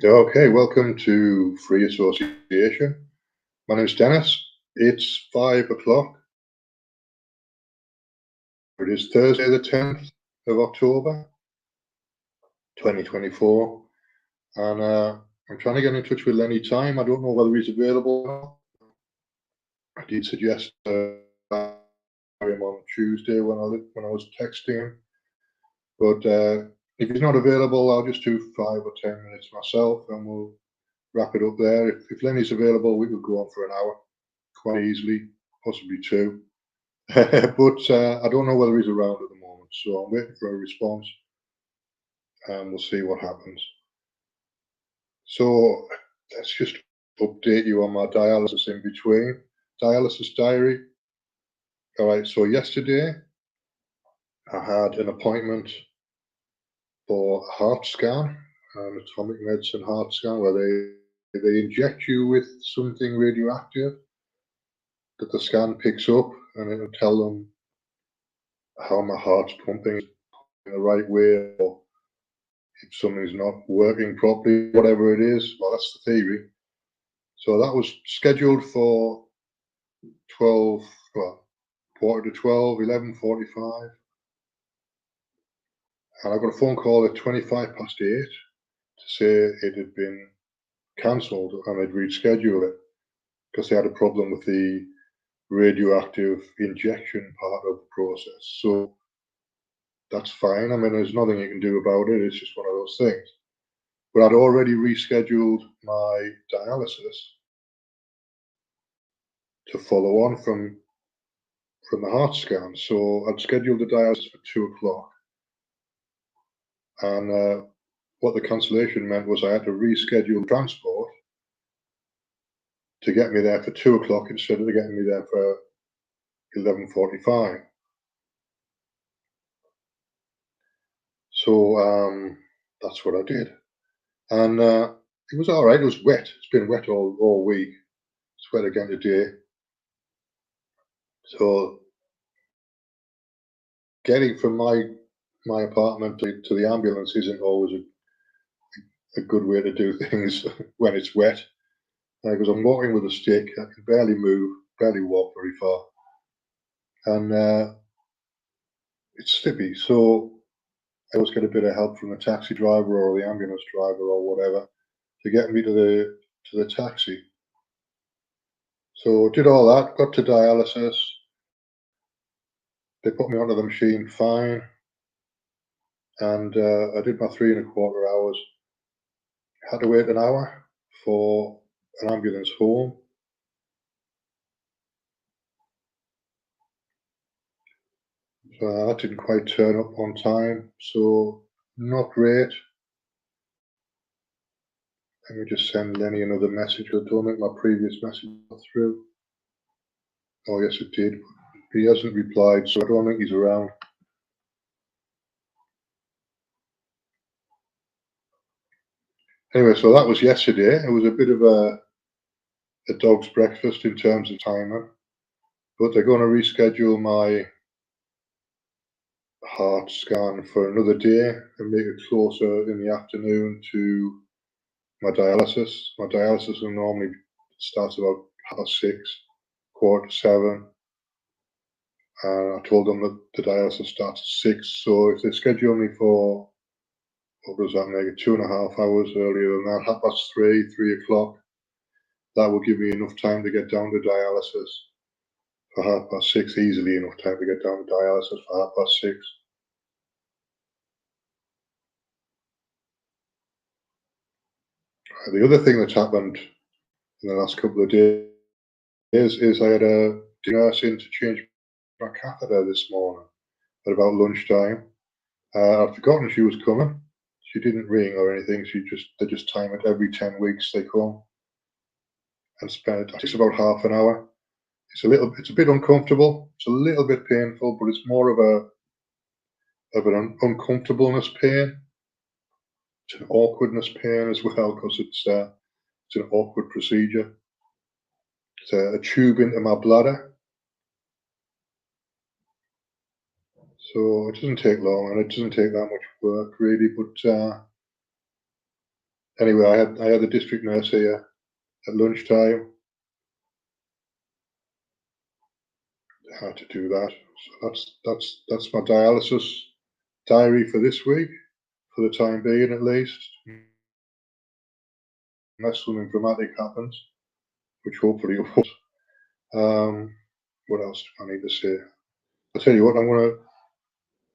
Okay, welcome to Free Association. My name is Dennis. It's 5 o'clock. It is Thursday, the 10th of October, 2024. And I'm trying to get in touch with Lenny Time. I don't know whether he's available or not. I did suggest him on Tuesday when I was texting him. But if he's not available, I'll just do 5 or 10 minutes myself and we'll wrap it up there. If Lenny's available, we could go on for an hour quite easily, possibly two. But I don't know whether he's around at the moment, so I'm waiting for a response and we'll see what happens. So let's just update you on my dialysis in between. Dialysis diary. All right, so yesterday I had an appointment for a heart scan, an atomic medicine heart scan, where they inject you with something radioactive that the scan picks up and it'll tell them how my heart's pumping in the right way, or if something's not working properly, whatever it is. Well, that's the theory. So that was scheduled for 12, well, quarter to 12, 11:45. And I got a phone call at 25 past 8 to say it had been cancelled and they'd reschedule it because they had a problem with the radioactive injection part of the process. So that's fine. I mean, there's nothing you can do about it. It's just one of those things. But I'd already rescheduled my dialysis to follow on from the heart scan. So I'd scheduled the dialysis for 2 o'clock. And what the cancellation meant was I had to reschedule transport to get me there for 2 o'clock instead of getting me there for 11:45. So that's what I did. And it was all right. It was wet. It's been wet all week. It's wet again today. So getting from my apartment to the ambulance isn't always a good way to do things when it's wet. Because I'm walking with a stick, I can barely move, barely walk very far, and it's slippy. So I always get a bit of help from the taxi driver or the ambulance driver or whatever to get me to the taxi. So did all that, got to dialysis. They put me onto the machine fine, and I did my 3.25 hours. Had to wait an hour for an ambulance home. So that didn't quite turn up on time, so not great. Let me just send Lenny another message. I don't think my previous message got through. Oh, yes, it did. He hasn't replied, so I don't think he's around. Anyway, so that was yesterday. It was a bit of a dog's breakfast in terms of timing, but they're going to reschedule my heart scan for another day and make it closer in the afternoon to my dialysis. My dialysis will normally start about 6:30, 6:45. I told them that the dialysis starts at 6. So if they schedule me for, what does that make it, 2.5 hours earlier than that, 3:30, 3 o'clock, that will give me enough time to get down to dialysis for 6:30, easily enough time to get down to dialysis for 6:30. The other thing that's happened in the last couple of days is I had a nurse in to change my catheter this morning at about lunchtime. I'd forgotten she was coming. She didn't ring or anything. They just time it every 10 weeks. They come and spend. It takes about half an hour. It's a bit uncomfortable. It's a little bit painful, but it's more of an uncomfortableness pain. It's an awkwardness pain as well because it's an awkward procedure. It's a tube into my bladder. So it doesn't take long and it doesn't take that much work really, but anyway, I had the district nurse here at lunchtime. I had to do that. So that's my dialysis diary for this week, for the time being at least. Unless something dramatic happens, which hopefully it won't. What else do I need to say? I'll tell you what, I'm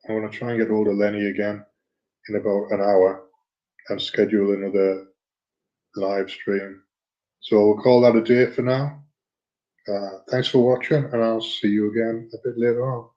gonna try and get hold of Lenny again in about an hour and schedule another live stream. So we'll call that a day for now. Thanks for watching, and I'll see you again a bit later on.